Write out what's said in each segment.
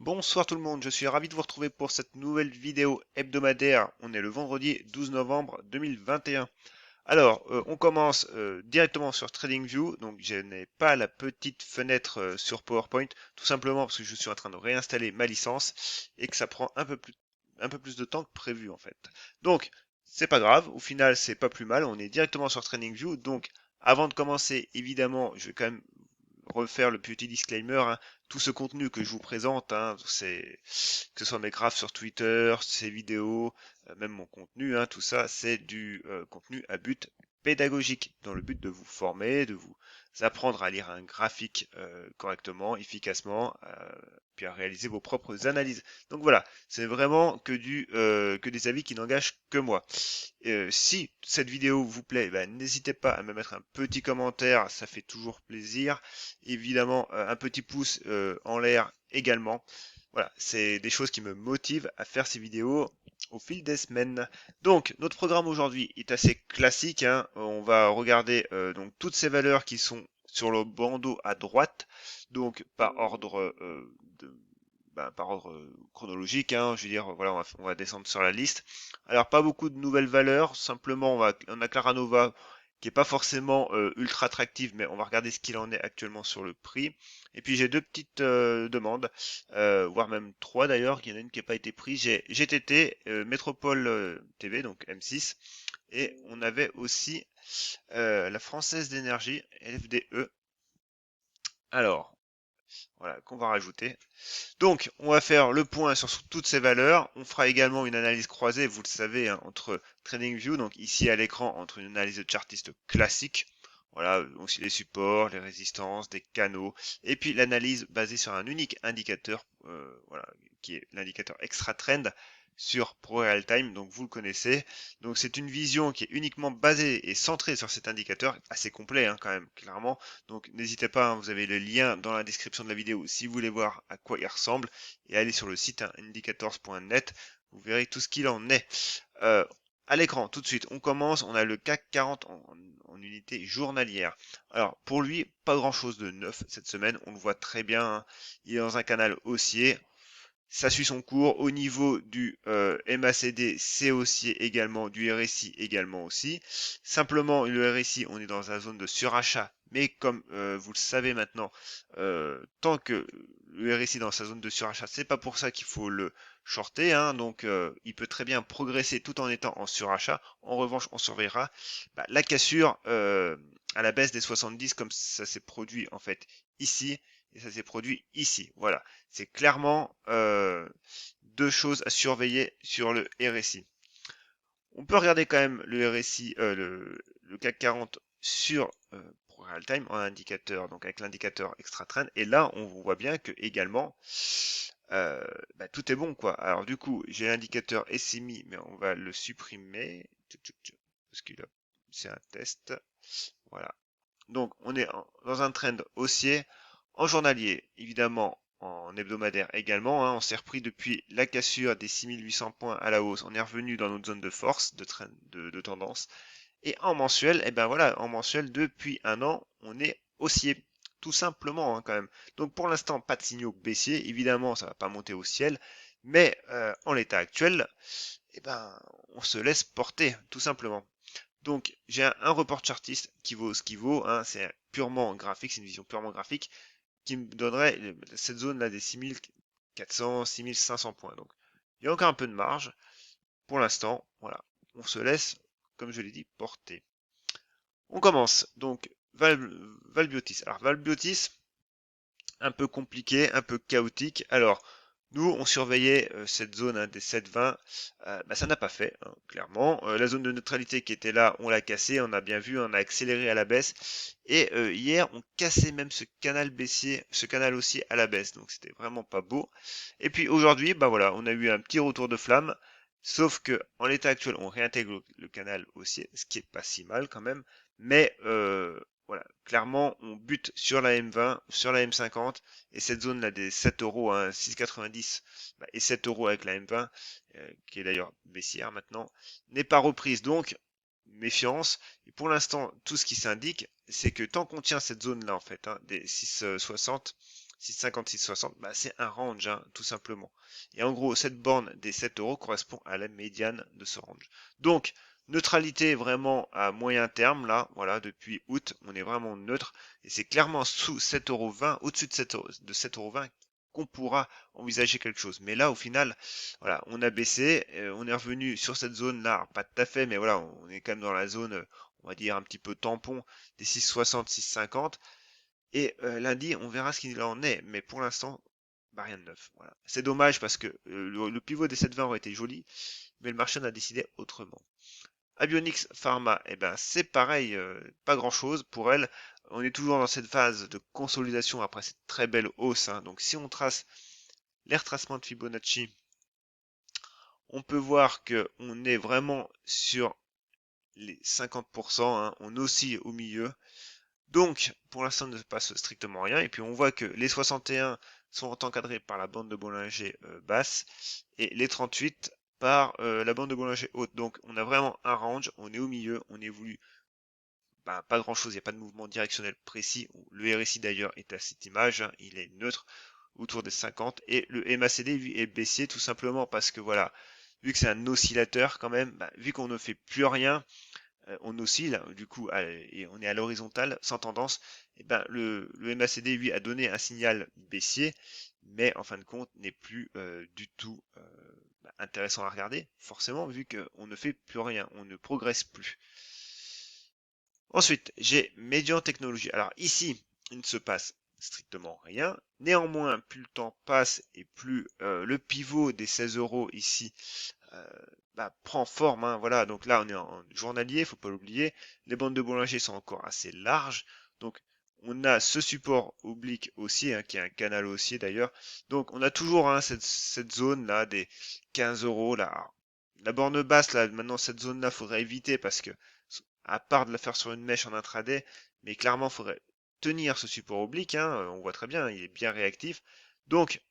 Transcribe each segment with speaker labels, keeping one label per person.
Speaker 1: Bonsoir tout le monde, je suis ravi de vous retrouver pour cette nouvelle vidéo hebdomadaire. On est le vendredi 12 novembre 2021. Alors, on commence directement sur TradingView. Donc, je n'ai pas la petite fenêtre sur PowerPoint, tout simplement parce que je suis en train de réinstaller ma licence et que ça prend un peu plus de temps que prévu en fait. Donc, c'est pas grave. Au final, c'est pas plus mal. On est directement sur TradingView. Donc, avant de commencer, évidemment, je vais quand même refaire le petit disclaimer, hein. Tout ce contenu que je vous présente, hein, que ce soit mes graphes sur Twitter, ces vidéos, même mon contenu, hein, tout ça, c'est du contenu à but pédagogique, dans le but de vous former, de vous apprendre à lire un graphique correctement, efficacement, puis à réaliser vos propres analyses. Donc voilà, c'est vraiment que des avis qui n'engagent que moi. Si cette vidéo vous plaît, ben, n'hésitez pas à me mettre un petit commentaire, ça fait toujours plaisir. Évidemment, un petit pouce en l'air également. Voilà, c'est des choses qui me motivent à faire ces vidéos au fil des semaines. Donc, notre programme aujourd'hui est assez classique, hein. On va regarder donc toutes ces valeurs qui sont sur le bandeau à droite, donc par ordre par ordre chronologique, hein. Je veux dire, voilà, on va descendre sur la liste. Alors, pas beaucoup de nouvelles valeurs, simplement on a Claranova qui est pas forcément ultra attractive, mais on va regarder ce qu'il en est actuellement sur le prix. Et puis j'ai deux petites demandes, voire même trois d'ailleurs, il y en a une qui n'a pas été prise. J'ai GTT, Métropole TV, donc M6, et on avait aussi la Française d'énergie, LFDE. Alors, voilà, qu'on va rajouter. Donc, on va faire le point sur toutes ces valeurs. On fera également une analyse croisée, vous le savez, hein, entre TradingView, donc ici à l'écran, entre une analyse de chartiste classique, voilà, aussi les supports, les résistances, des canaux, et puis l'analyse basée sur un unique indicateur, voilà, qui est l'indicateur extra trend sur ProRealTime, donc vous le connaissez. Donc c'est une vision qui est uniquement basée et centrée sur cet indicateur, assez complet hein, quand même, clairement. Donc n'hésitez pas, hein, vous avez le lien dans la description de la vidéo si vous voulez voir à quoi il ressemble, et allez sur le site hein, indicators.net, vous verrez tout ce qu'il en est. Euh, à l'écran, tout de suite, on commence, on a le CAC 40 en unité journalière. Alors pour lui, pas grand chose de neuf cette semaine, on le voit très bien, hein, il est dans un canal haussier. Ça suit son cours. Au niveau du MACD, c'est haussier également, du RSI également aussi. Simplement, le RSI, on est dans une zone de surachat. Mais comme vous le savez maintenant, tant que le RSI est dans sa zone de surachat, c'est pas pour ça qu'il faut le shorter, hein. Donc, il peut très bien progresser tout en étant en surachat. En revanche, on surveillera la cassure à la baisse des 70, comme ça s'est produit en fait ici et ça s'est produit ici. Voilà. C'est clairement deux choses à surveiller sur le RSI. On peut regarder quand même le RSI, le CAC 40 sur ProRealTime en indicateur, donc avec l'indicateur extra trend. Et là, on voit bien que également tout est bon quoi. Alors du coup, j'ai l'indicateur SMI, mais on va le supprimer parce que c'est un test. Voilà. Donc, on est dans un trend haussier, en journalier, évidemment, en hebdomadaire également, hein. On s'est repris depuis la cassure des 6800 points à la hausse. On est revenu dans notre zone de force, de tendance. Et en mensuel, eh ben voilà, en mensuel, depuis un an, on est haussier. Tout simplement, hein, quand même. Donc, pour l'instant, pas de signaux baissiers. Évidemment, ça va pas monter au ciel. Mais en l'état actuel, eh ben, on se laisse porter, tout simplement. Donc, j'ai un report chartiste qui vaut ce qu'il vaut, hein, c'est purement graphique, c'est une vision purement graphique, qui me donnerait cette zone-là des 6400, 6500 points. Donc, il y a encore un peu de marge. Pour l'instant, voilà, on se laisse, comme je l'ai dit, porter. On commence. Donc, Valbiotis. Alors, Valbiotis, un peu compliqué, un peu chaotique. Alors, nous, on surveillait cette zone hein, des 7,20. Ça n'a pas fait, hein, clairement. La zone de neutralité qui était là, on l'a cassée. On a bien vu, on a accéléré à la baisse. Et hier, on cassait même ce canal baissier, ce canal haussier à la baisse. Donc, c'était vraiment pas beau. Et puis aujourd'hui, voilà, on a eu un petit retour de flamme. Sauf que en l'état actuel, on réintègre le canal haussier, ce qui est pas si mal quand même. Mais voilà, clairement, on bute sur la M20, sur la M50, et cette zone-là des 7 euros, hein, 6,90 et 7 euros avec la M20, qui est d'ailleurs baissière maintenant, n'est pas reprise. Donc, méfiance. Et pour l'instant, tout ce qui s'indique, c'est que tant qu'on tient cette zone-là, en fait, hein, des 6,60, 6,50, 6,60, bah, c'est un range, hein, tout simplement. Et en gros, cette borne des 7 euros correspond à la médiane de ce range. Donc, neutralité vraiment à moyen terme, là, voilà, depuis août, on est vraiment neutre. Et c'est clairement sous 7,20 €, au-dessus de 7,20 € qu'on pourra envisager quelque chose. Mais là, au final, voilà, on a baissé, on est revenu sur cette zone-là, pas tout à fait, mais voilà, on est quand même dans la zone, on va dire un petit peu tampon des 6,60, 6,50. Et lundi, on verra ce qu'il en est. Mais pour l'instant, bah, rien de neuf. Voilà. C'est dommage parce que le pivot des 7,20 aurait été joli, mais le marché en a décidé autrement. Abionics Pharma, eh ben, c'est pareil, pas grand-chose pour elle. On est toujours dans cette phase de consolidation après cette très belle hausse, hein. Donc si on trace les retracements de Fibonacci, on peut voir que on est vraiment sur les 50%, hein. On oscille au milieu. Donc, pour l'instant, il ne se passe strictement rien. Et puis, on voit que les 61 sont encadrés par la bande de Bollinger basse et les 38 par la bande de Bollinger haute. Donc, on a vraiment un range. On est au milieu. On évolue pas grand-chose. Il n'y a pas de mouvement directionnel précis. Le RSI, d'ailleurs, est à cette image, hein. Il est neutre autour des 50. Et le MACD, lui, est baissier tout simplement parce que, voilà, vu que c'est un oscillateur quand même, vu qu'on ne fait plus rien, on oscille, du coup, et on est à l'horizontale, sans tendance, et ben le MACD, lui, a donné un signal baissier, mais en fin de compte, n'est plus du tout intéressant à regarder, forcément, vu qu'on ne fait plus rien, on ne progresse plus. Ensuite, j'ai Median Technologies. Alors ici, il ne se passe strictement rien. Néanmoins, plus le temps passe et plus le pivot des 16 € ici prend forme, hein, voilà. Donc là, on est en journalier, faut pas l'oublier. Les bandes de Bollinger sont encore assez larges. Donc, on a ce support oblique haussier, hein, qui est un canal haussier d'ailleurs. Donc, on a toujours, hein, cette zone-là des 15 € là. Alors, la borne basse, là, maintenant, cette zone-là, faudrait éviter parce que, à part de la faire sur une mèche en intraday, mais clairement, faudrait tenir ce support oblique, hein, on voit très bien, il est bien réactif. Donc,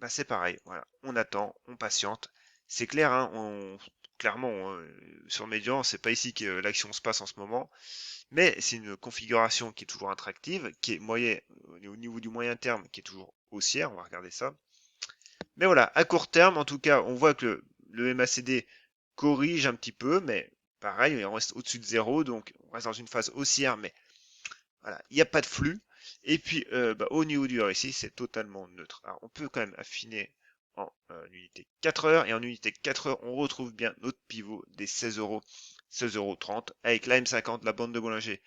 Speaker 1: c'est pareil, voilà, on attend, on patiente. C'est clair, hein, clairement, sur Median, c'est pas ici que l'action se passe en ce moment, mais c'est une configuration qui est toujours attractive, qui est moyen, au niveau du moyen terme, qui est toujours haussière, on va regarder ça. Mais voilà, à court terme, en tout cas, on voit que le MACD corrige un petit peu, mais pareil, on reste au-dessus de zéro, donc on reste dans une phase haussière, mais voilà, il n'y a pas de flux. Et puis, au niveau du RSI, c'est totalement neutre. Alors, on peut quand même affiner en unité 4 heures. Et en unité 4 heures, on retrouve bien notre pivot des 16 €, 16,30 € avec la M50, la bande de Bollinger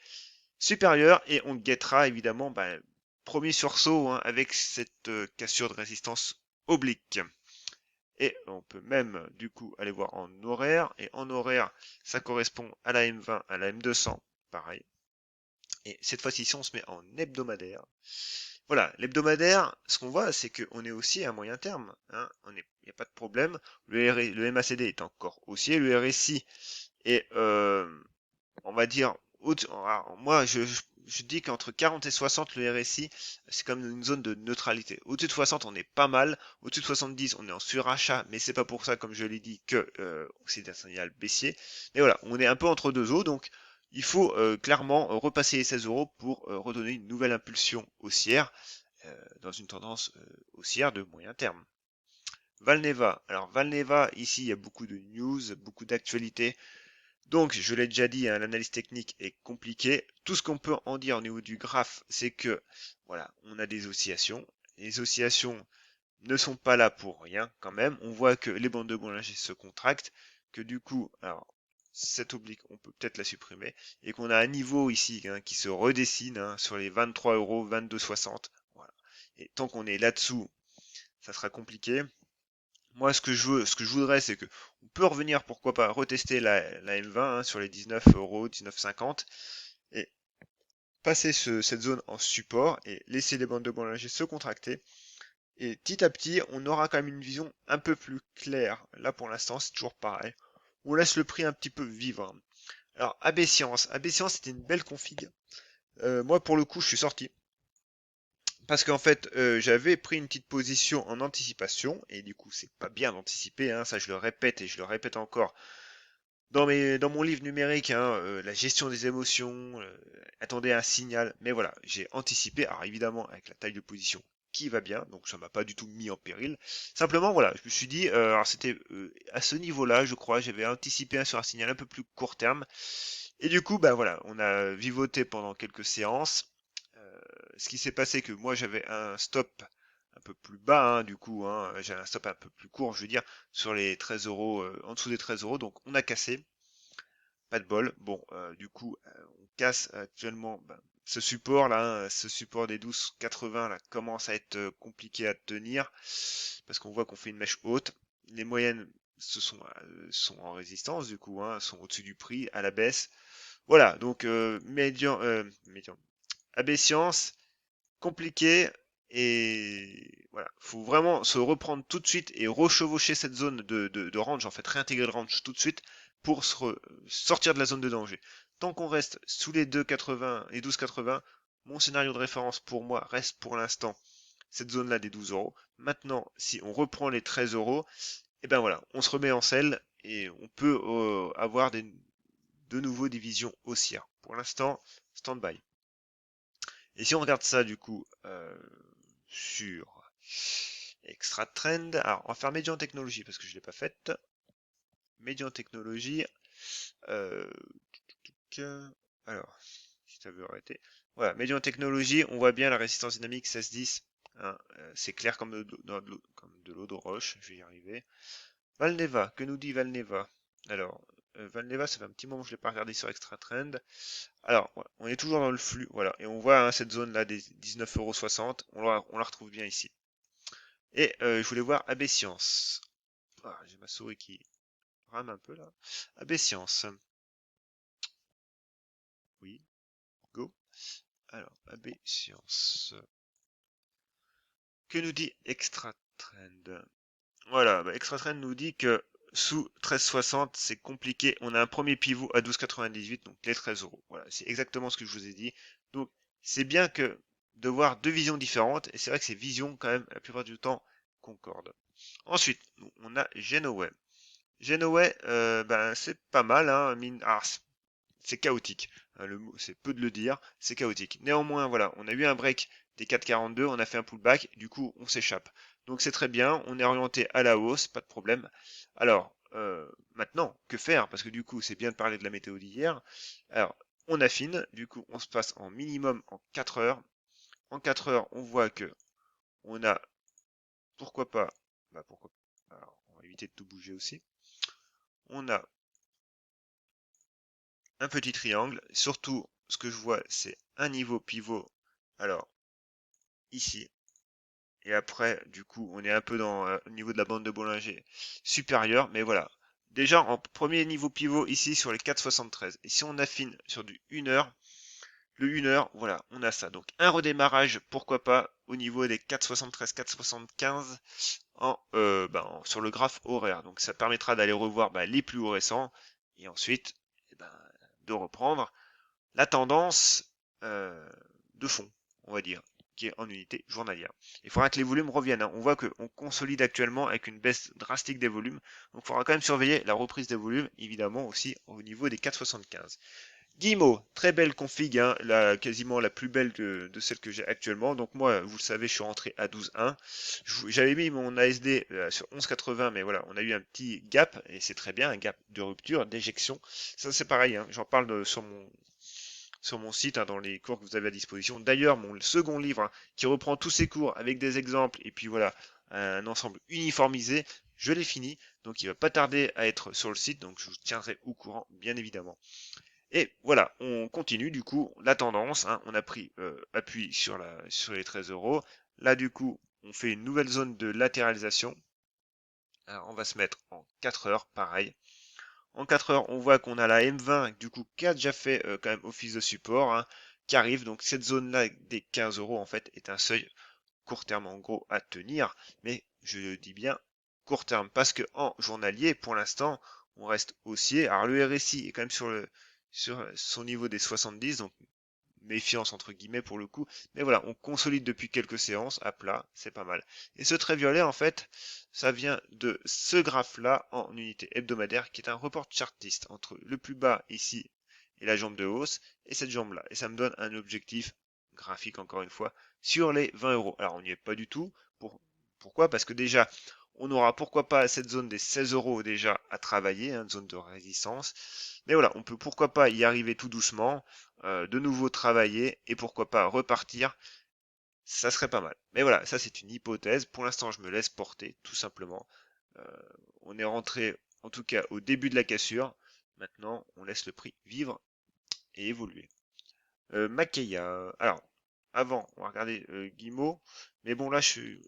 Speaker 1: supérieure. Et on guettera évidemment, premier sursaut, hein, avec cette cassure de résistance oblique. Et on peut même du coup aller voir en horaire. Et en horaire, ça correspond à la M20, à la M200. Pareil. Et cette fois-ci, si on se met en hebdomadaire, voilà, l'hebdomadaire, ce qu'on voit, c'est qu'on est haussier à moyen terme, hein, il n'y a pas de problème. Le MACD est encore haussier, le RSI est, on va dire, moi, je dis qu'entre 40 et 60, le RSI, c'est comme une zone de neutralité. Au-dessus de 60, on est pas mal. Au-dessus de 70, on est en surachat, mais c'est pas pour ça, comme je l'ai dit, que c'est un signal baissier. Mais voilà, on est un peu entre deux eaux, donc il faut clairement repasser les 16 € pour redonner une nouvelle impulsion haussière dans une tendance haussière de moyen terme. Valneva. Alors Valneva, ici, il y a beaucoup de news, beaucoup d'actualités. Donc, je l'ai déjà dit, hein, l'analyse technique est compliquée. Tout ce qu'on peut en dire au niveau du graphe, c'est que, voilà, on a des oscillations. Les oscillations ne sont pas là pour rien, quand même. On voit que les bandes de Bollinger se contractent, que du coup, alors, cette oblique, on peut peut-être la supprimer, et qu'on a un niveau ici, hein, qui se redessine, hein, sur les 23 €, 22,60. Voilà. Et tant qu'on est là-dessous, ça sera compliqué. Moi, ce que je voudrais, c'est que on peut revenir, pourquoi pas, retester la M20, hein, sur les 19 €, 19,50, et passer cette zone en support et laisser les bandes de Bollinger se contracter. Et petit à petit, on aura quand même une vision un peu plus claire. Là, pour l'instant, c'est toujours pareil. On laisse le prix un petit peu vivre. Alors, AB Science. AB Science, c'était une belle config. Moi, pour le coup, je suis sorti. Parce qu'en fait, j'avais pris une petite position en anticipation, et du coup, c'est pas bien d'anticiper, hein, ça je le répète et je le répète encore. Dans mon livre numérique, hein, la gestion des émotions, attendez un signal, mais voilà, j'ai anticipé, alors évidemment avec la taille de position qui va bien, donc ça m'a pas du tout mis en péril. Simplement, voilà, je me suis dit, alors c'était à ce niveau-là, je crois, j'avais anticipé sur un signal un peu plus court terme, et du coup, bah voilà, on a vivoté pendant quelques séances. Euh, Ce qui s'est passé, que moi j'avais un stop un peu plus bas, hein, du coup, hein, j'ai un stop un peu plus court, je veux dire, sur les 13 euros, en dessous des 13 euros, donc on a cassé. Pas de bol. Bon, du coup, on casse actuellement ce support là, hein, ce support des 12,80 là commence à être compliqué à tenir parce qu'on voit qu'on fait une mèche haute. Les moyennes sont en résistance du coup, hein, sont au-dessus du prix à la baisse. Voilà, donc médian, abécience, compliqué et voilà, faut vraiment se reprendre tout de suite et rechevaucher cette zone de range, en fait, réintégrer le range tout de suite pour sortir de la zone de danger. Tant qu'on reste sous les 2,80 et 12,80, mon scénario de référence pour moi reste pour l'instant cette zone-là des 12 euros. Maintenant, si on reprend les 13 euros, et ben voilà, on se remet en selle et on peut avoir de nouveau des visions haussières. Pour l'instant, stand-by. Et si on regarde ça du coup sur Extra Trend, alors on va faire médian technologie parce que je ne l'ai pas faite. Médian technologie, euh, alors si ça veut arrêter. Voilà, médian technologie, on voit bien la résistance dynamique 16-10. Hein, c'est clair comme comme de l'eau de roche, je vais y arriver. Valneva, que nous dit Valneva? Alors, Valneva, ça fait un petit moment que je ne l'ai pas regardé sur Extra Trend. Alors, voilà, on est toujours dans le flux, voilà, et on voit hein, cette zone-là des 19,60 €, on la retrouve bien ici. Et je voulais voir AB Science. Ah, j'ai ma souris qui rame un peu là. AB Science. Oui, go. Alors, AB Science. Que nous dit Extra Trend? Voilà, Extra Trend nous dit que sous 13,60, c'est compliqué. On a un premier pivot à 12,98, donc les 13 euros. Voilà, c'est exactement ce que je vous ai dit. Donc, c'est bien que de voir deux visions différentes, et c'est vrai que ces visions, quand même, la plupart du temps, concordent. Ensuite, on a Genoway. Genoway, c'est pas mal, hein, c'est chaotique. C'est peu de le dire, c'est chaotique. Néanmoins, voilà, on a eu un break des 4,42, on a fait un pullback, du coup, on s'échappe. Donc c'est très bien, on est orienté à la hausse, pas de problème. Alors, maintenant, que faire? Parce que du coup, c'est bien de parler de la météo d'hier. Alors, on affine, du coup, on se passe en minimum en 4 heures. En 4 heures, on voit que on a, pourquoi pas, pourquoi, alors, on va éviter de tout bouger aussi. On a un petit triangle. Surtout, ce que je vois, c'est un niveau pivot. Alors, ici. Et après, du coup, on est un peu dans au niveau de la bande de Bollinger supérieure. Mais voilà. Déjà, en premier niveau pivot, ici, sur les 4,73. Et si on affine sur du 1 heure, le 1 heure, voilà, on a ça. Donc, un redémarrage, pourquoi pas, au niveau des 4,73, 4,75 sur le graphe horaire. Donc, ça permettra d'aller revoir les plus hauts récents. Et ensuite, eh ben, de reprendre la tendance de fond, on va dire, qui est en unité journalière. Il faudra que les volumes reviennent, hein. On voit qu'on consolide actuellement avec une baisse drastique des volumes. Donc il faudra quand même surveiller la reprise des volumes, évidemment aussi au niveau des 4,75. Guillemot, très belle config, hein, quasiment la plus belle de celle que j'ai actuellement. Donc moi, vous le savez, je suis rentré à 12,1. J'avais mis mon ASD sur 11,80, mais voilà, on a eu un petit gap, et c'est très bien, un gap de rupture, d'éjection. Ça c'est pareil, hein, j'en parle sur mon site, hein, dans les cours que vous avez à disposition. D'ailleurs, mon second livre, hein, qui reprend tous ces cours avec des exemples et puis voilà, un ensemble uniformisé, je l'ai fini. Donc il va pas tarder à être sur le site, donc je vous tiendrai au courant, bien évidemment. Et voilà, on continue du coup la tendance, hein, on a pris appui sur les 13 euros. Là du coup, on fait une nouvelle zone de latéralisation. Alors, on va se mettre en 4 heures, pareil. En 4 heures, on voit qu'on a la M20, du coup, qui a déjà fait quand même office de support, hein, qui arrive. Donc cette zone-là des 15 euros, en fait, est un seuil court terme, en gros, à tenir. Mais je dis bien court terme, parce que en journalier, pour l'instant, on reste haussier. Alors le RSI est quand même sur son niveau des 70, donc méfiance entre guillemets pour le coup. Mais voilà, on consolide depuis quelques séances à plat, c'est pas mal. Et ce trait violet, en fait, ça vient de ce graphe-là en unité hebdomadaire, qui est un report chartiste entre le plus bas ici et la jambe de hausse, et cette jambe-là. Et ça me donne un objectif graphique, encore une fois, sur les 20 euros. Alors, on n'y est pas du tout. Pourquoi? Parce que déjà, on aura pourquoi pas cette zone des 16 euros déjà à travailler, une zone de résistance. Mais voilà, on peut pourquoi pas y arriver tout doucement, de nouveau travailler et pourquoi pas repartir. Ça serait pas mal. Mais voilà, ça c'est une hypothèse. Pour l'instant, je me laisse porter, tout simplement. Euh, on est rentré, en tout cas, au début de la cassure. Maintenant, on laisse le prix vivre et évoluer. Makeya. Alors, avant, on va regarder Guimau. Mais bon, là, je suis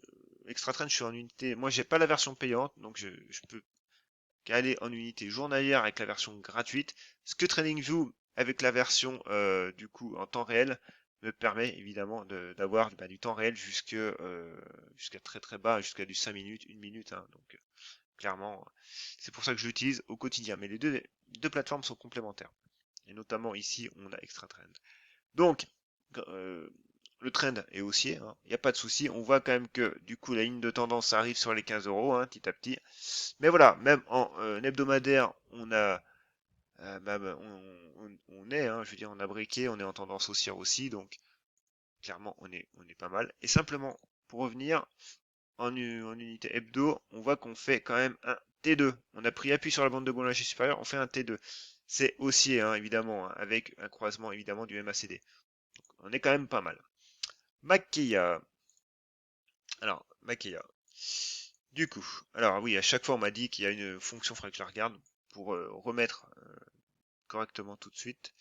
Speaker 1: Extra Trend, je suis en unité. Moi, j'ai pas la version payante, donc je peux qu'aller en unité journalière avec la version gratuite. Ce que TradingView, avec la version du coup en temps réel, me permet évidemment d'avoir du temps réel jusqu'à très très bas, jusqu'à du 5 minutes, 1 minute. Hein. Donc clairement, c'est pour ça que je l'utilise au quotidien. Mais les deux plateformes sont complémentaires. Et notamment ici, on a Extra Trend. Donc, le trend est haussier, hein, il n'y a pas de souci. On voit quand même que du coup la ligne de tendance arrive sur les 15 euros petit à petit. Mais voilà, même en hebdomadaire, on a on est, je veux dire, on a briqué, on est en tendance haussière aussi, donc clairement on est pas mal. Et simplement pour revenir en unité hebdo, on voit qu'on fait quand même un T2. On a pris appui sur la bande de Bollinger supérieure, on fait un T2. C'est haussier, évidemment, avec un croisement évidemment du MACD. Donc, on est quand même pas mal. Makeya. Alors, Makeya. Du coup, alors oui, à chaque fois on m'a dit qu'il y a une fonction, il faudrait que je la regarde pour remettre correctement tout de suite.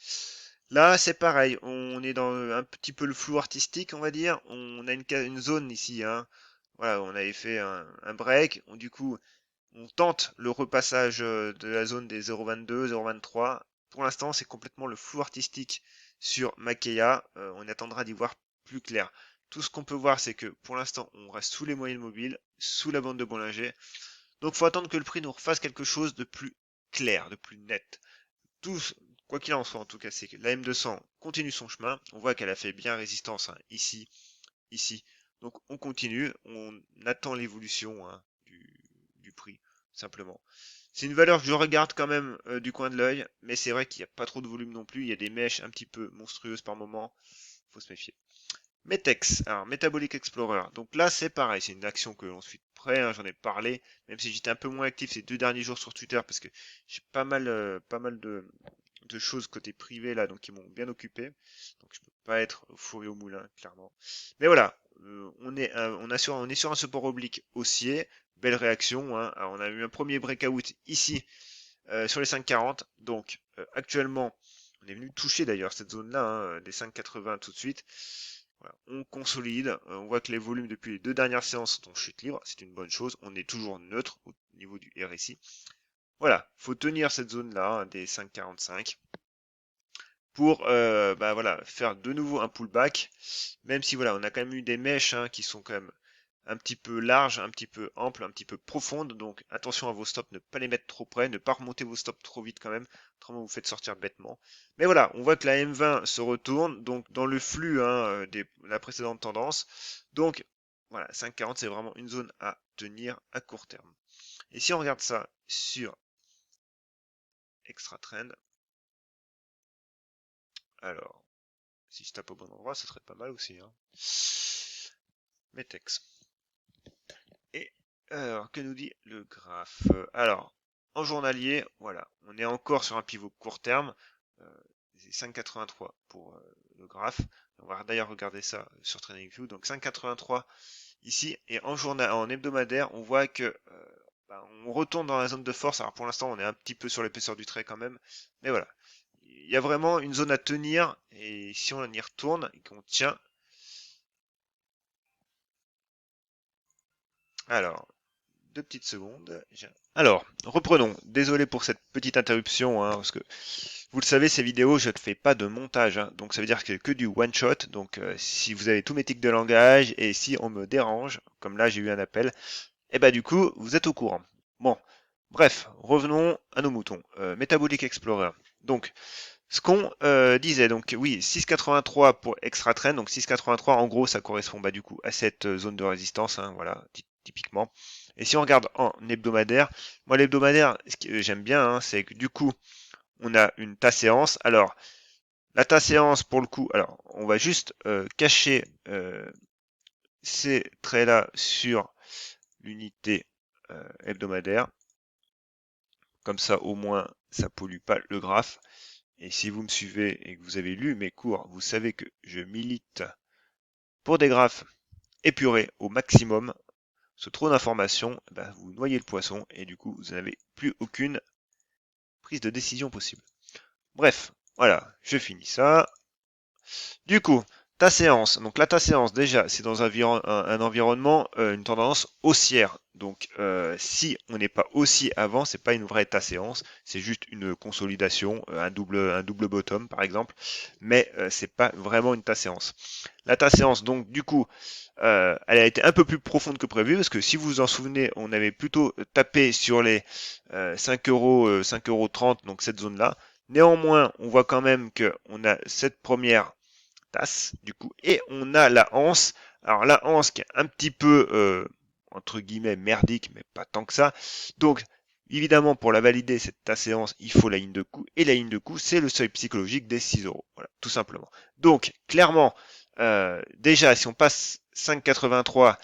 Speaker 1: Là, c'est pareil, on est dans un petit peu le flou artistique, on va dire. On a une zone ici, hein. Voilà, on avait fait un break. Du coup, on tente le repassage de la zone des 0,22, 0,23. Pour l'instant, c'est complètement le flou artistique sur Makeya. On attendra d'y voir plus clair. Tout ce qu'on peut voir, c'est que pour l'instant, on reste sous les moyennes mobiles, sous la bande de Bollinger. Donc, il faut attendre que le prix nous refasse quelque chose de plus clair, de plus net. Quoi qu'il en soit, en tout cas, c'est que la M200 continue son chemin. On voit qu'elle a fait bien résistance ici, ici. Donc, on continue. On attend l'évolution du prix, simplement. C'est une valeur que je regarde quand même du coin de l'œil, mais c'est vrai qu'il n'y a pas trop de volume non plus. Il y a des mèches un petit peu monstrueuses par moment. Faut se méfier. Metex, alors Metabolic Explorer. Donc là, c'est pareil, c'est une action que l'on suit de près, j'en ai parlé, même si j'étais un peu moins actif ces 2 derniers jours sur Twitter parce que j'ai pas mal de choses côté privé là, donc qui m'ont bien occupé. Donc je peux pas être au four et au moulin, clairement. Mais voilà, on est sur un support oblique haussier, belle réaction. Alors, on a eu un premier breakout ici sur les 5,40. Donc actuellement, on est venu toucher d'ailleurs cette zone-là, des 5,80 tout de suite. Voilà, on consolide, on voit que les volumes depuis les 2 dernières séances sont en chute libre, c'est une bonne chose, on est toujours neutre au niveau du RSI. Voilà, faut tenir cette zone-là, des 5,45, pour voilà, faire de nouveau un pullback, même si voilà, on a quand même eu des mèches qui sont quand même un petit peu larges, un petit peu amples, un petit peu profondes, donc attention à vos stops, ne pas les mettre trop près, ne pas remonter vos stops trop vite quand même, autrement vous faites sortir bêtement. Mais voilà, on voit que la M20 se retourne, donc dans le flux de la précédente tendance, donc voilà, 5,40 c'est vraiment une zone à tenir à court terme. Et si on regarde ça sur Extra Trend, alors, si je tape au bon endroit, ça serait pas mal aussi. Metex. Et alors, que nous dit le graphe? Alors, en journalier, voilà, on est encore sur un pivot court terme. C'est 5,83 pour le graphe. On va d'ailleurs regarder ça sur TradingView. Donc 5,83 ici. Et en hebdomadaire, on voit que on retourne dans la zone de force. Alors pour l'instant, on est un petit peu sur l'épaisseur du trait quand même. Mais voilà. Il y a vraiment une zone à tenir. Et si on y retourne et qu'on tient. Alors, 2 petites secondes. Alors, reprenons. Désolé pour cette petite interruption, parce que vous le savez, ces vidéos, je ne fais pas de montage, donc ça veut dire que du one shot. Donc, si vous avez tous mes tics de langage et si on me dérange, comme là j'ai eu un appel, et bah du coup, vous êtes au courant. Bon, bref, revenons à nos moutons. Metabolic Explorer. Donc, Ce qu'on disait, donc oui, 6,83 pour extra trend, donc 6,83 en gros ça correspond bah, du coup à cette zone de résistance, hein, voilà, typiquement. Et si on regarde en hebdomadaire, moi l'hebdomadaire, ce que j'aime bien, hein, c'est que du coup on a une tas séance. Alors la tas séance pour le coup, alors on va juste cacher ces traits là sur l'unité hebdomadaire, comme ça au moins ça pollue pas le graphe. Et si vous me suivez et que vous avez lu mes cours, vous savez que je milite pour des graphes épurés au maximum. Ce trop d'informations, ben, vous noyez le poisson et du coup, vous n'avez plus aucune prise de décision possible. Bref, voilà, je finis ça. Du coup, ta séance. Donc la ta séance, déjà, c'est dans un environnement, une tendance haussière. Donc si on n'est pas haussier avant, c'est pas une vraie ta séance, c'est juste une consolidation, un double bottom par exemple, mais c'est pas vraiment une ta séance. La ta séance, donc du coup, elle a été un peu plus profonde que prévu parce que si vous vous en souvenez, on avait plutôt tapé sur les 5 euros, 5,30 €, donc cette zone-là. Néanmoins, on voit quand même que on a cette première tasse, du coup, et on a la anse. Alors la anse qui est un petit peu, entre guillemets, merdique, mais pas tant que ça. Donc, évidemment, pour la valider, cette séance, il faut la ligne de coup, et la ligne de coup, c'est le seuil psychologique des 6 euros. Voilà, tout simplement. Donc, clairement, déjà, si on passe 5,83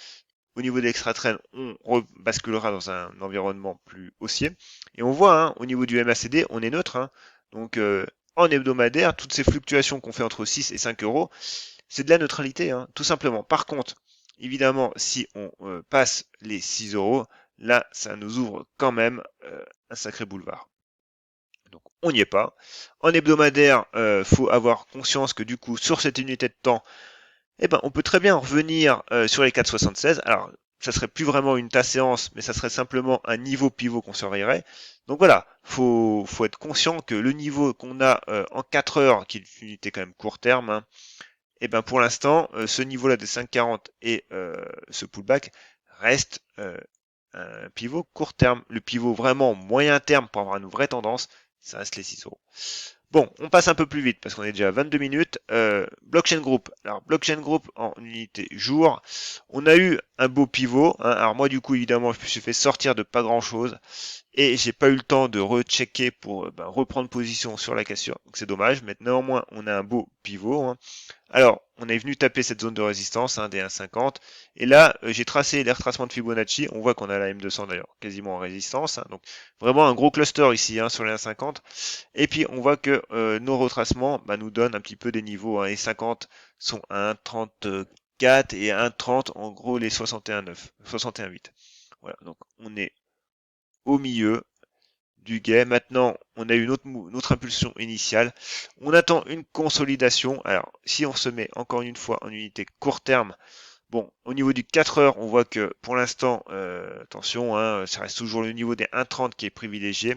Speaker 1: au niveau de l'extra trend, on basculera dans un environnement plus haussier. Et on voit, hein, au niveau du MACD, on est neutre. Hein. Donc, en hebdomadaire, toutes ces fluctuations qu'on fait entre 6 et 5 euros, c'est de la neutralité, hein, tout simplement. Par contre, évidemment, si on passe les 6 euros, là, ça nous ouvre quand même un sacré boulevard. Donc, on n'y est pas. En hebdomadaire, faut avoir conscience que du coup, sur cette unité de temps, eh ben, on peut très bien revenir sur les 4,76. Alors, ça serait plus vraiment une tasse séance, mais ça serait simplement un niveau pivot qu'on surveillerait. Donc voilà, faut être conscient que le niveau qu'on a en 4 heures, qui est une unité quand même court terme, hein, et ben pour l'instant, ce niveau-là des 5,40 et ce pullback reste un pivot court terme. Le pivot vraiment moyen terme pour avoir une vraie tendance, ça reste les 6 euros. Bon, on passe un peu plus vite parce qu'on est déjà à 22 minutes. Blockchain Group. Alors, Blockchain Group en unité jour. On a eu un beau pivot. Hein. Alors, moi, du coup, évidemment, je me suis fait sortir de pas grand chose. Et j'ai pas eu le temps de rechecker pour reprendre position sur la cassure. Donc, c'est dommage. Mais néanmoins, on a un beau pivot. Hein. Alors, on est venu taper cette zone de résistance, hein, des 1,50. Et là, j'ai tracé les retracements de Fibonacci. On voit qu'on a la M200 d'ailleurs, quasiment en résistance. Hein. Donc, vraiment un gros cluster ici, hein, sur les 1,50. Et puis on voit que nos retracements nous donnent un petit peu des niveaux. Hein, et 50 sont à 1,34 et à 1,30 en gros les 61,9, 61,8. Voilà, donc on est au milieu du guet. Maintenant, on a eu notre impulsion initiale. On attend une consolidation. Alors, si on se met encore une fois en unité court terme, bon, au niveau du 4 heures, on voit que pour l'instant, attention, hein, ça reste toujours le niveau des 1,30 qui est privilégié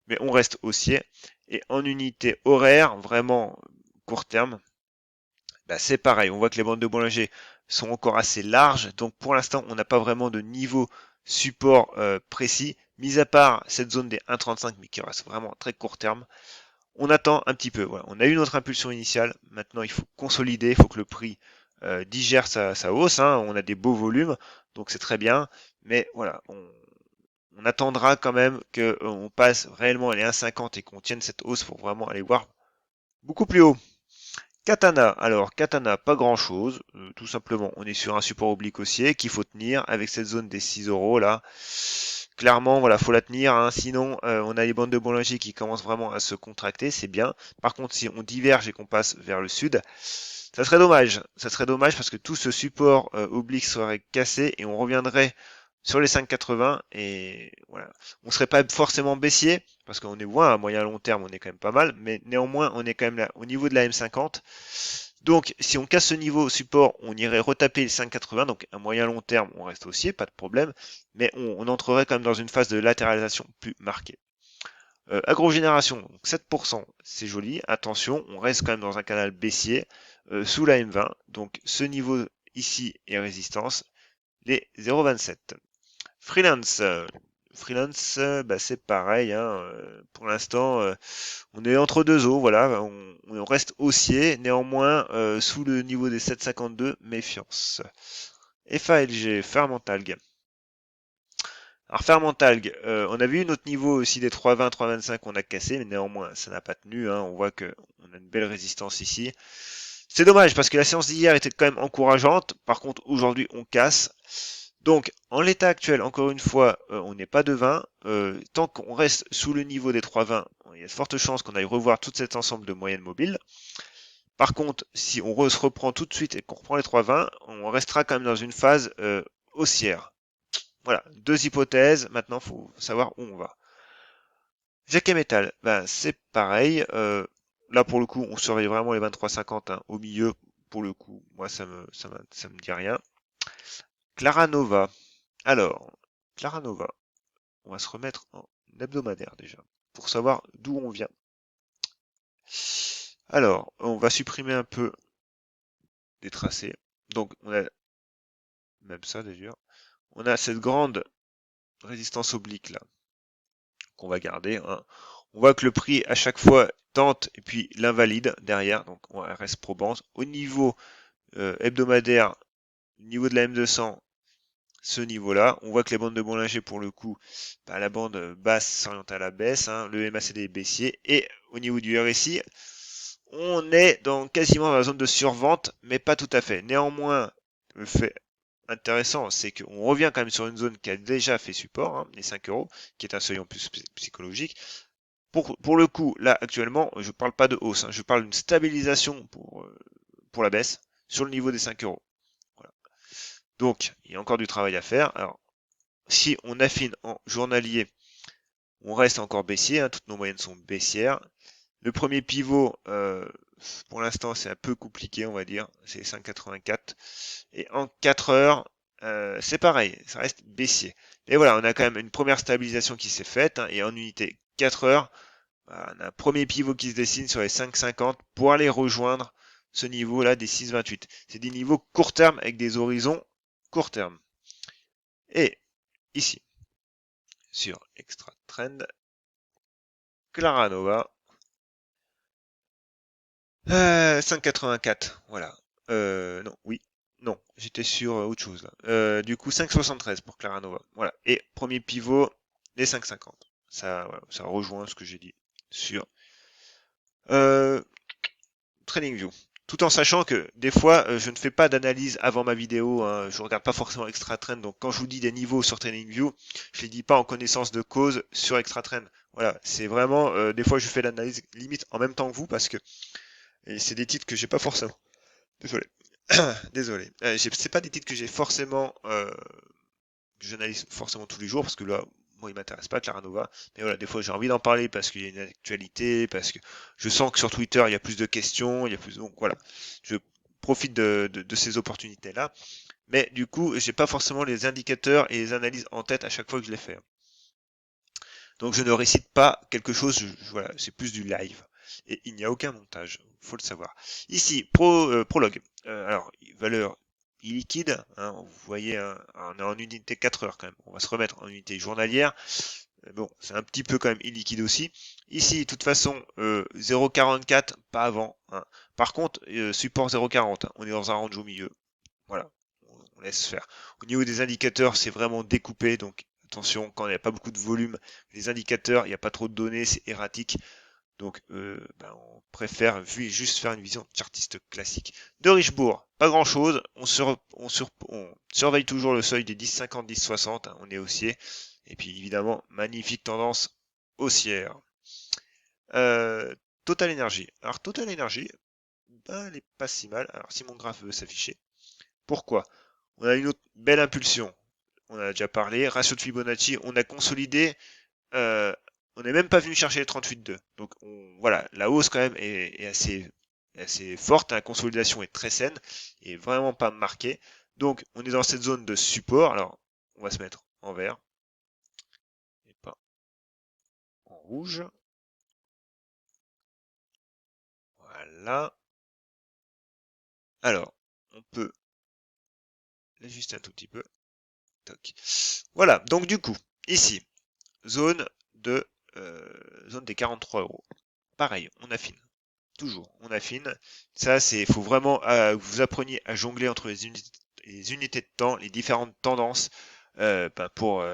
Speaker 1: mais on reste haussier. Et en unité horaire, vraiment court terme, c'est pareil. On voit que les bandes de Bollinger sont encore assez larges. Donc pour l'instant, on n'a pas vraiment de niveau support précis, mis à part cette zone des 1,35, mais qui reste vraiment très court terme. On attend un petit peu. Voilà. On a eu notre impulsion initiale. Maintenant, il faut consolider. Il faut que le prix digère sa hausse. Hein. On a des beaux volumes, donc c'est très bien. Mais voilà, on attendra quand même qu'on passe réellement les 1,50 et qu'on tienne cette hausse pour vraiment aller voir beaucoup plus haut. Katana, alors Katana, pas grand chose, tout simplement, on est sur un support oblique haussier qu'il faut tenir avec cette zone des 6 euros là. Clairement, voilà, faut la tenir, hein, sinon on a les bandes de Bollinger qui commencent vraiment à se contracter, c'est bien. Par contre, si on diverge et qu'on passe vers le sud, ça serait dommage. Ça serait dommage parce que tout ce support oblique serait cassé et on reviendrait sur les 5,80 et voilà. On serait pas forcément baissier parce qu'on est à moyen long terme, on est quand même pas mal, mais néanmoins on est quand même là au niveau de la M50. Donc si on casse ce niveau support, on irait retaper les 5,80, donc à moyen long terme on reste haussier, pas de problème, mais on entrerait quand même dans une phase de latéralisation plus marquée. Agrogénération, donc 7%, c'est joli. Attention, on reste quand même dans un canal baissier sous la M20. Donc ce niveau ici est résistance, les 0,27. Freelance, freelance, bah, c'est pareil, hein, pour l'instant, on est entre deux eaux, voilà, on reste haussier, néanmoins sous le niveau des 7,52, méfiance. FALG, Fermentalg. Alors Fermentalg, on a vu notre niveau aussi des 3,20, 3,25 qu'on a cassé, mais néanmoins ça n'a pas tenu, hein, on voit que on a une belle résistance ici. C'est dommage parce que la séance d'hier était quand même encourageante, par contre aujourd'hui on casse. Donc, en l'état actuel, encore une fois, on n'est pas de 20. Tant qu'on reste sous le niveau des 3,20, il y a de fortes chances qu'on aille revoir tout cet ensemble de moyennes mobiles. Par contre, si on se reprend tout de suite et qu'on reprend les 3,20, on restera quand même dans une phase haussière. Voilà, deux hypothèses. Maintenant, il faut savoir où on va. Jacques et Metal, ben, c'est pareil. Là, pour le coup, on surveille vraiment les 23,50 hein, au milieu. Pour le coup, moi, ça me dit rien. Clara Nova. Alors, Clara Nova. On va se remettre en hebdomadaire déjà, pour savoir d'où on vient. Alors, on va supprimer un peu des tracés. Donc, on a même ça d'ailleurs. On a cette grande résistance oblique là, qu'on va garder. Hein. On voit que le prix à chaque fois tente et puis l'invalide derrière, donc on reste probante. Au niveau hebdomadaire, au niveau de la M200, ce niveau-là. On voit que les bandes de Bollinger, pour le coup, bah, la bande basse s'oriente à la baisse, hein, le MACD est baissier, et au niveau du RSI, on est quasiment dans la zone de survente, mais pas tout à fait. Néanmoins, le fait intéressant, c'est qu'on revient quand même sur une zone qui a déjà fait support, hein, les 5 euros, qui est un seuil en plus psychologique. Pour le coup, là, actuellement, je ne parle pas de hausse, hein, je parle d'une stabilisation pour la baisse sur le niveau des 5 euros. Voilà. Donc, il y a encore du travail à faire. Alors, si on affine en journalier, on reste encore baissier, hein, toutes nos moyennes sont baissières. Le premier pivot, pour l'instant, c'est un peu compliqué, on va dire, c'est 5,84. Et en 4 heures, c'est pareil, ça reste baissier. Et voilà, on a quand même une première stabilisation qui s'est faite, hein, et en unité 4 heures, voilà, on a un premier pivot qui se dessine sur les 5,50 pour aller rejoindre ce niveau-là des 6,28. C'est des niveaux court terme avec des horizons court terme. Et ici, sur Extra Trend, Clara Nova, 5,84, voilà. Non, oui, non, j'étais sur autre chose là. Du coup, 5,73 pour Clara Nova, voilà. Et premier pivot, les 5,50. Ça, voilà, ça rejoint ce que j'ai dit sur euh, TradingView. Tout en sachant que des fois, je ne fais pas d'analyse avant ma vidéo, hein, je regarde pas forcément Extra Trend, donc quand je vous dis des niveaux sur TradingView, je les dis pas en connaissance de cause sur Extra Trend. Voilà, c'est vraiment, des fois je fais l'analyse limite en même temps que vous parce que et c'est des titres que j'ai pas forcément. Désolé. Désolé. C'est pas des titres que j'ai forcément, que j'analyse forcément tous les jours parce que là, moi, il m'intéresse pas Clara Nova. Mais voilà, des fois, j'ai envie d'en parler parce qu'il y a une actualité, parce que je sens que sur Twitter, il y a plus de questions, il y a plus. Donc voilà, je profite de ces opportunités-là. Mais du coup, j'ai pas forcément les indicateurs et les analyses en tête à chaque fois que je les fais. Donc je ne récite pas quelque chose, voilà, c'est plus du live. Et il n'y a aucun montage, faut le savoir. Ici, prologue. Alors, valeur illiquide, hein, vous voyez, hein, on est en unité 4 heures quand même. On va se remettre en unité journalière. Bon, c'est un petit peu quand même illiquide aussi. Ici, de toute façon, 0,44, pas avant. Hein. Par contre, support 0,40, hein, on est dans un range au milieu. Voilà, on laisse faire. Au niveau des indicateurs, c'est vraiment découpé, donc attention, quand il n'y a pas beaucoup de volume, les indicateurs, il n'y a pas trop de données, c'est erratique. Donc on préfère juste faire une vision chartiste classique. De Richebourg, pas grand chose. On surveille toujours le seuil des 10,50, 10,60, hein, on est haussier. Et puis évidemment, magnifique tendance haussière. Euh, Total Energy. Alors Total Energy, ben, elle est pas si mal. Alors si mon graphe veut s'afficher. Pourquoi? On a une autre belle impulsion. On en a déjà parlé. Ratio de Fibonacci, on a consolidé. euh, on n'est même pas venu chercher les 38,2. Donc voilà, la hausse quand même est assez forte. La consolidation est très saine et vraiment pas marquée. Donc on est dans cette zone de support. Alors on va se mettre en vert et pas en rouge. Voilà. Alors on peut l'ajuster un tout petit peu. Toc. Voilà, donc du coup, ici, zone zone des 43 euros. Pareil, on affine. Toujours, on affine. Ça, faut vraiment que vous appreniez à jongler entre les unités de temps, les différentes tendances pour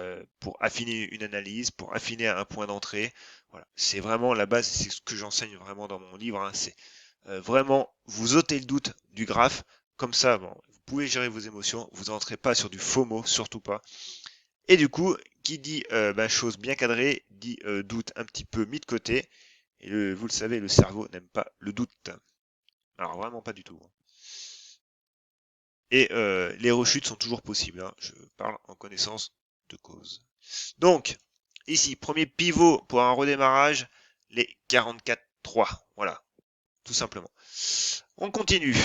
Speaker 1: affiner une analyse, pour affiner un point d'entrée. Voilà, c'est vraiment la base, c'est ce que j'enseigne vraiment dans mon livre. Hein. C'est vraiment vous ôtez le doute du graphe. Comme ça, bon, vous pouvez gérer vos émotions. Vous n'entrez pas sur du FOMO, surtout pas. Et du coup, qui dit chose bien cadrée, dit doute un petit peu mis de côté. Et vous le savez, le cerveau n'aime pas le doute. Alors vraiment pas du tout. Et les rechutes sont toujours possibles. Hein. Je parle en connaissance de cause. Donc, ici, premier pivot pour un redémarrage, les 44-3. Voilà, tout simplement. On continue.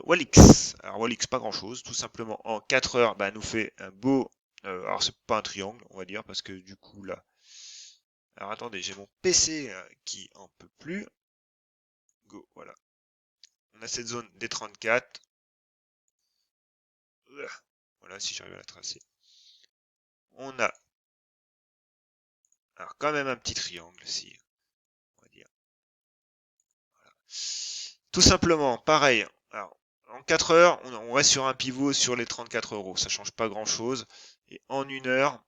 Speaker 1: Walix. Alors Walix, pas grand chose. Tout simplement, en 4 heures, nous fait un beau... alors c'est pas un triangle, on va dire, parce que du coup, là... Alors attendez, j'ai mon PC qui en peut plus. Go, voilà. On a cette zone des 34. Voilà, si j'arrive à la tracer. On a alors quand même un petit triangle, si on va dire. Voilà. Tout simplement, pareil. Alors, en 4 heures, on reste sur un pivot sur les 34 euros. Ça change pas grand chose. Et en une heure,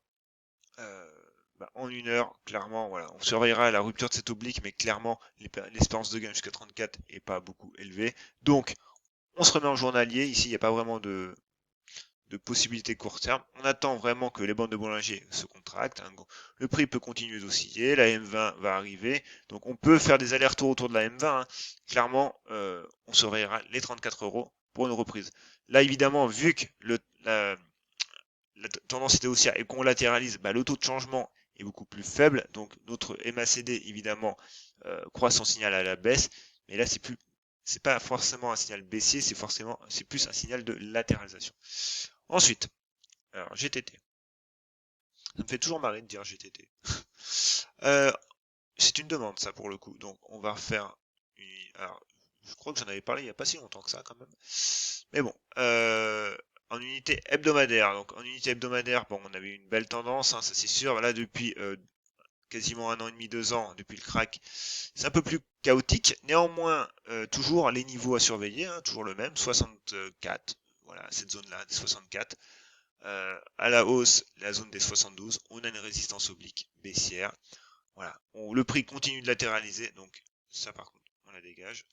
Speaker 1: clairement, voilà, on surveillera la rupture de cette oblique, mais clairement, l'espérance de gain jusqu'à 34 est pas beaucoup élevée. Donc, on se remet en journalier. Ici, il n'y a pas vraiment de possibilités court terme. On attend vraiment que les bandes de Bollinger se contractent. Hein. Le prix peut continuer d'osciller, la M20 va arriver, donc on peut faire des allers-retours autour de la M20. Hein. Clairement, on surveillera les 34 euros pour une reprise. Là, évidemment, vu que la tendance était haussière et qu'on latéralise, le taux de changement est beaucoup plus faible, donc notre MACD, évidemment, croit son signal à la baisse, mais là, c'est pas forcément un signal baissier, c'est plus un signal de latéralisation. Ensuite, alors GTT. Ça me fait toujours marrer de dire GTT. C'est une demande, ça, pour le coup. Donc, on va refaire alors, je crois que j'en avais parlé il n'y a pas si longtemps que ça, quand même. Mais bon, en unité hebdomadaire. Donc, en unité hebdomadaire, bon, on avait une belle tendance, hein, ça c'est sûr. Là, depuis quasiment 1 an et demi, 2 ans, depuis le crack, c'est un peu plus chaotique. Néanmoins, toujours les niveaux à surveiller, hein, toujours le même, 64. Voilà, cette zone-là, 64. À la hausse, la zone des 72, on a une résistance oblique baissière. Voilà, le prix continue de latéraliser, donc ça par contre, on la dégage.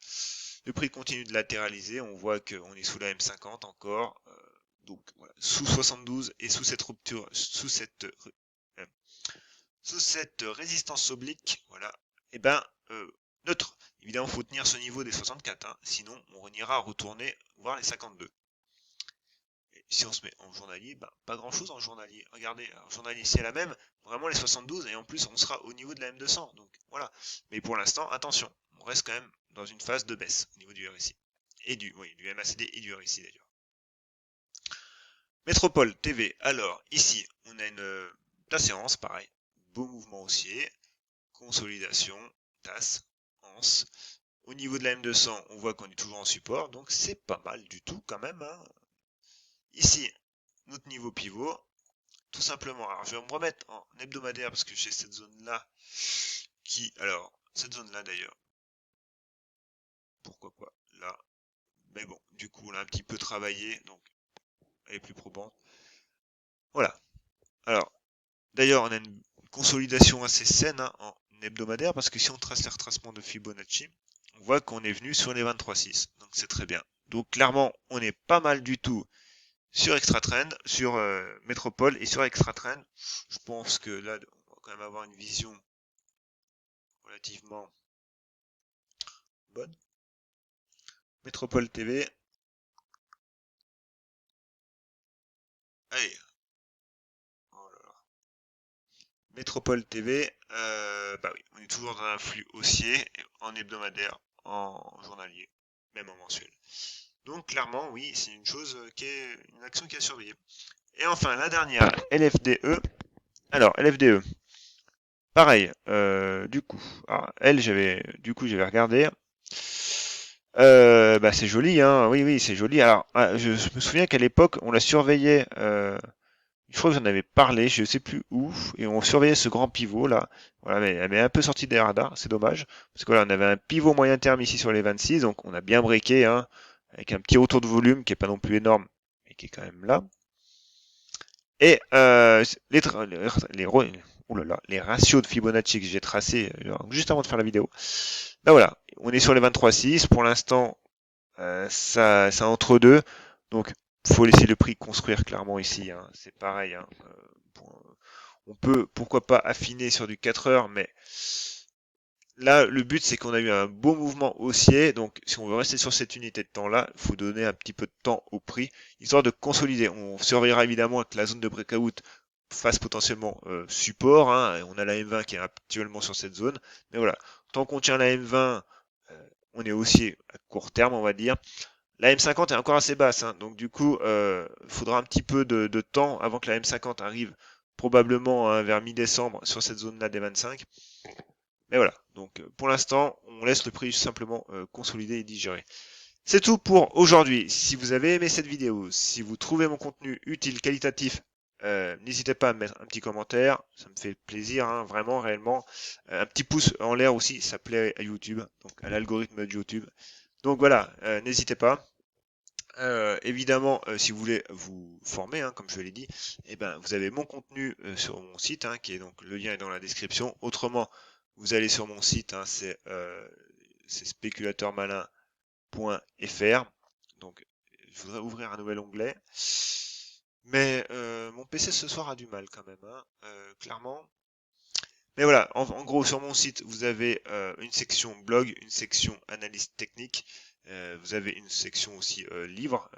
Speaker 1: Le prix continue de latéraliser, on voit qu'on est sous la M50 encore, donc voilà, sous 72 et sous cette rupture, sous cette résistance oblique, voilà, et neutre. Évidemment, il faut tenir ce niveau des 64, hein, sinon on ira retourner voir les 52. Et si on se met en journalier, pas grand chose en journalier. Regardez, en journalier c'est la même, vraiment les 72, et en plus on sera au niveau de la M200. Donc voilà. Mais pour l'instant, attention, on reste quand même dans une phase de baisse au niveau du RSI. Et du MACD et du RSI d'ailleurs. Métropole TV. Alors, ici, on a la séance, pareil. Beau mouvement haussier. Consolidation. TAS. ANS. Au niveau de la M200, on voit qu'on est toujours en support, donc c'est pas mal du tout quand même. Hein. Ici, notre niveau pivot, tout simplement. Alors, je vais me remettre en hebdomadaire parce que j'ai cette zone-là alors, cette zone-là d'ailleurs, pourquoi pas, là. Mais bon, du coup, on a un petit peu travaillé, donc elle est plus probante. Voilà. Alors, d'ailleurs, on a une consolidation assez saine hein, en hebdomadaire parce que si on trace les retracements de Fibonacci, on voit qu'on est venu sur les 23,6. Donc, c'est très bien. Donc, clairement, on est pas mal du tout sur Extra Trend, sur Métropole et sur Extra Trend. Je pense que là, on va quand même avoir une vision relativement bonne. Métropole TV. Allez. Oh là là. Métropole TV. Oui, on est toujours dans un flux haussier, en hebdomadaire, en journalier, même en mensuel. Donc clairement, oui, c'est une chose qui est une action qui a surveillé. Et enfin, la dernière, LFDE. Alors, LFDE. Pareil, du coup, j'avais regardé. C'est joli, hein. Oui, oui, c'est joli. Alors, je me souviens qu'à l'époque, on la surveillait je crois que j'en avais parlé, je sais plus où, et on surveillait ce grand pivot là. Voilà, mais elle est un peu sortie des radars, c'est dommage. Parce que voilà, on avait un pivot moyen terme ici sur les 26, donc on a bien breaké, hein, avec un petit retour de volume qui est pas non plus énorme, mais qui est quand même là. Et oh là là, les ratios de Fibonacci que j'ai tracés juste avant de faire la vidéo. Ben voilà, on est sur les 23,6. Pour l'instant, ça, c'est entre deux. Donc, faut laisser le prix construire clairement ici, hein. C'est pareil, hein. On peut, pourquoi pas, affiner sur du 4 heures, mais là, le but, c'est qu'on a eu un beau mouvement haussier. Donc, si on veut rester sur cette unité de temps-là, il faut donner un petit peu de temps au prix, histoire de consolider. On surveillera évidemment que la zone de breakout fasse potentiellement support, hein. Et on a la M20 qui est actuellement sur cette zone. Mais voilà, tant qu'on tient la M20, on est haussier à court terme, on va dire. La M50 est encore assez basse, hein, donc du coup, il faudra un petit peu de temps avant que la M50 arrive, probablement hein, vers mi-décembre sur cette zone-là des 25. Mais voilà, donc pour l'instant, on laisse le prix simplement consolider et digérer. C'est tout pour aujourd'hui. Si vous avez aimé cette vidéo, si vous trouvez mon contenu utile, qualitatif, n'hésitez pas à me mettre un petit commentaire, ça me fait plaisir, hein, vraiment, réellement. Un petit pouce en l'air aussi, ça plaît à YouTube, donc à l'algorithme de YouTube. Donc voilà, n'hésitez pas. Évidemment, si vous voulez vous former, hein, comme je l'ai dit, eh ben, vous avez mon contenu sur mon site, hein, qui est donc le lien est dans la description. Autrement, vous allez sur mon site, hein, c'est spéculateurmalin.fr. Donc, je voudrais ouvrir un nouvel onglet, mais mon PC ce soir a du mal quand même, hein, clairement. Mais voilà, en gros, sur mon site, vous avez une section blog, une section analyse technique, vous avez une section aussi livre,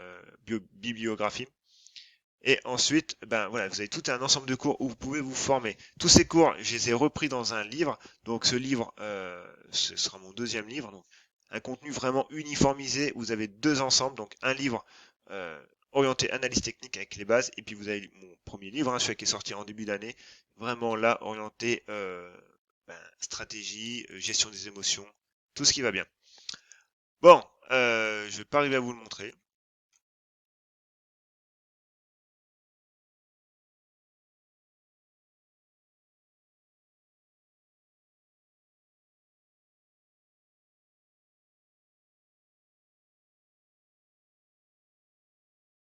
Speaker 1: bibliographie. Et ensuite, ben voilà, vous avez tout un ensemble de cours où vous pouvez vous former. Tous ces cours, je les ai repris dans un livre. Donc ce livre, ce sera mon deuxième livre. Donc un contenu vraiment uniformisé. Vous avez deux ensembles, donc un livre orienté analyse technique avec les bases, et puis vous avez mon premier livre, hein, celui qui est sorti en début d'année, vraiment là orienté stratégie, gestion des émotions, tout ce qui va bien. Bon, je vais pas arriver à vous le montrer.